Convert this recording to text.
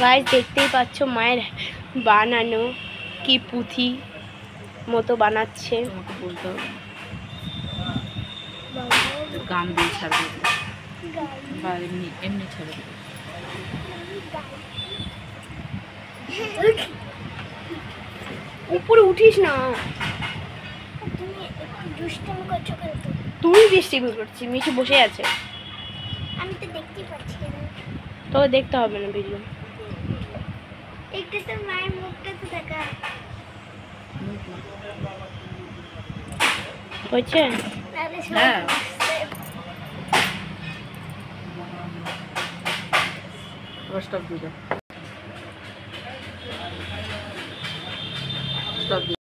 Guys দেখতেই পাচ্ছ মায়ের বানানো কি পুঁথি মতো বানাচ্ছে। তোমাকে বলতে হবে গান দিয়ে ছাড়বে বা এমনি এমনি ছাড়বে। উপরে উঠিস না, তুমি বৃষ্টি করছি, মিঠু বসে আছে, আমি তো দেখতেই পাচ্ছি না। তো দেখতে হবে না ভিডিও। একটু তো মায়ের মুখটা তো দেখা হয়েছে। হ্যাঁ স্টপ দিয়ে দাও, স্টপ দিয়ে